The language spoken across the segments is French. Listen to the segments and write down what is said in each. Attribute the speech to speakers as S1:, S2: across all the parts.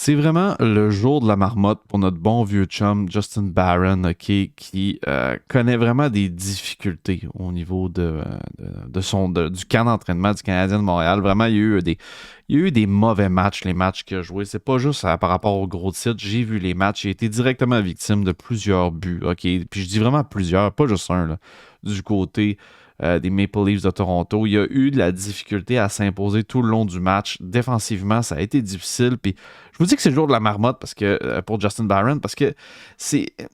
S1: C'est vraiment le jour de la marmotte pour notre bon vieux chum Justin Barron, ok, qui connaît vraiment des difficultés au niveau du camp d'entraînement du Canadien de Montréal. Vraiment, il y a eu des mauvais matchs, les matchs qu'il a joués. C'est pas juste par rapport au gros titre. J'ai vu les matchs. J'ai été directement victime de plusieurs buts, ok. Puis je dis vraiment plusieurs, pas juste un, là, du côté des Maple Leafs de Toronto. Il y a eu de la difficulté à s'imposer tout le long du match. Défensivement, ça a été difficile. Puis je vous dis que c'est le jour de la marmotte pour Justin Barron parce que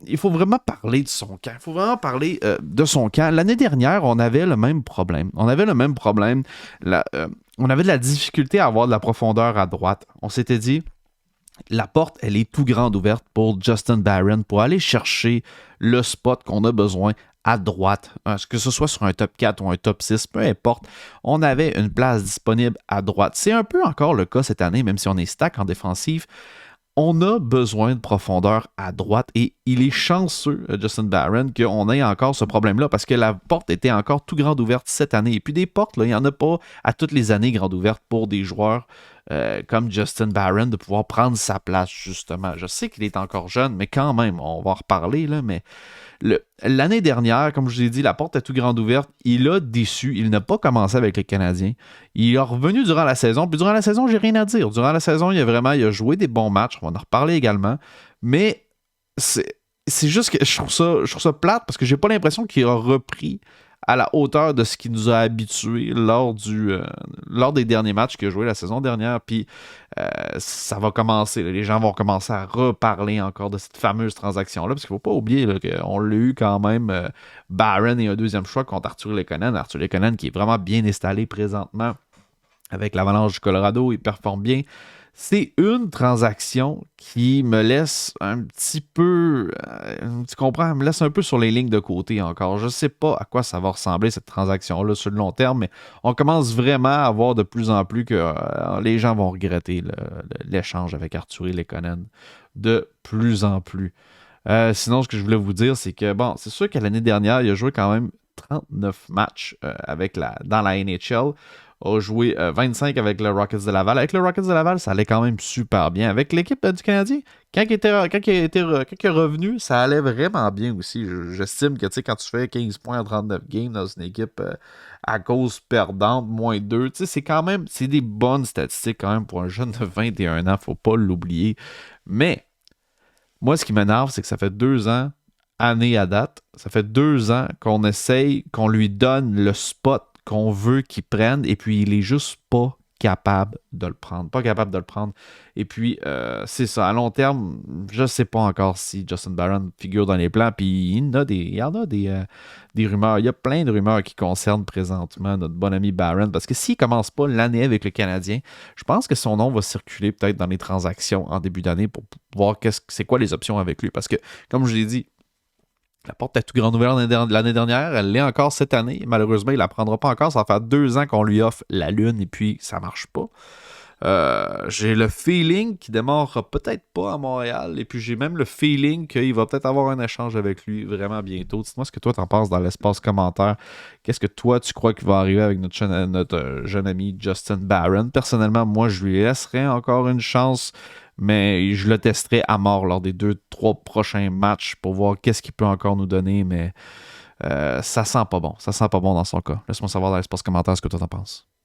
S1: il faut vraiment parler de son camp. Il faut vraiment parler de son camp. L'année dernière, on avait le même problème. On avait le même problème. On avait de la difficulté à avoir de la profondeur à droite. On s'était dit, la porte, elle est tout grande ouverte pour Justin Barron pour aller chercher le spot qu'on a besoin à droite. Que ce soit sur un top 4 ou un top 6, peu importe, on avait une place disponible à droite. C'est un peu encore le cas cette année, même si on est stack en défensive. On a besoin de profondeur à droite et il est chanceux, Justin Barron, qu'on ait encore ce problème-là parce que la porte était encore tout grande ouverte cette année. Et puis des portes, là, il n'y en a pas à toutes les années grande ouverte pour des joueurs comme Justin Barron de pouvoir prendre sa place, justement. Je sais qu'il est encore jeune, mais quand même, on va en reparler, là, mais l'année dernière, comme je vous ai dit, la porte est tout grande ouverte. Il a déçu. Il n'a pas commencé avec les Canadiens. Il est revenu durant la saison. Puis durant la saison, j'ai rien à dire. Durant la saison, il a joué des bons matchs. On va en reparler également. Mais c'est juste que je trouve ça plate parce que j'ai pas l'impression qu'il a repris à la hauteur de ce qui nous a habitués lors des derniers matchs qu'il a joué la saison dernière. Puis ça va commencer. Là. Les gens vont commencer à reparler encore de cette fameuse transaction-là. Parce qu'il ne faut pas oublier là, qu'on l'a eu quand même Barron et un deuxième choix contre Arthur Lekonen. Arthur Lekonen qui est vraiment bien installé présentement avec l'Avalanche du Colorado. Il performe bien. C'est une transaction qui me laisse un petit peu, tu comprends, elle me laisse un peu sur les lignes de côté encore. Je ne sais pas à quoi ça va ressembler cette transaction-là sur le long terme, mais on commence vraiment à voir de plus en plus que les gens vont regretter l'échange avec Arthur Lekonen de plus en plus. Sinon, ce que je voulais vous dire, c'est que, bon, c'est sûr que l'année dernière, il a joué quand même 39 matchs dans la NHL. A joué 25 avec le Rockets de Laval. Avec le Rockets de Laval, ça allait quand même super bien. Avec l'équipe du Canadien, quand il est revenu, ça allait vraiment bien aussi. J'estime que quand tu fais 15 points en 39 games dans une équipe à cause perdante, -2, c'est des bonnes statistiques quand même pour un jeune de 21 ans, faut pas l'oublier. Mais moi, ce qui m'énerve, c'est que ça fait 2 ans, année à date, ça fait 2 ans qu'on essaye, qu'on lui donne le spot qu'on veut qu'il prenne, et puis il est juste pas capable de le prendre. Pas capable de le prendre. Et puis, c'est ça. À long terme, je sais pas encore si Justin Barron figure dans les plans, puis il y en a des rumeurs. Il y a plein de rumeurs qui concernent présentement notre bon ami Barron, parce que s'il commence pas l'année avec le Canadien, je pense que son nom va circuler peut-être dans les transactions en début d'année pour voir c'est quoi les options avec lui. Parce que, comme je l'ai dit, la porte est tout grande ouverte l'année dernière. Elle l'est encore cette année. Malheureusement, il ne la prendra pas encore. Ça va faire 2 ans qu'on lui offre la Lune et puis ça ne marche pas. J'ai le feeling qu'il ne démarrera peut-être pas à Montréal. Et puis j'ai même le feeling qu'il va peut-être avoir un échange avec lui vraiment bientôt. Dis-moi ce que toi t'en penses dans l'espace commentaire. Qu'est-ce que toi tu crois qu'il va arriver avec notre jeune ami Justin Barron? Personnellement, moi je lui laisserais encore une chance. Mais je le testerai à mort lors des 2-3 prochains matchs pour voir qu'est-ce qu'il peut encore nous donner. Mais ça sent pas bon. Ça sent pas bon dans son cas. Laisse-moi savoir dans l'espace commentaire ce que toi t'en penses.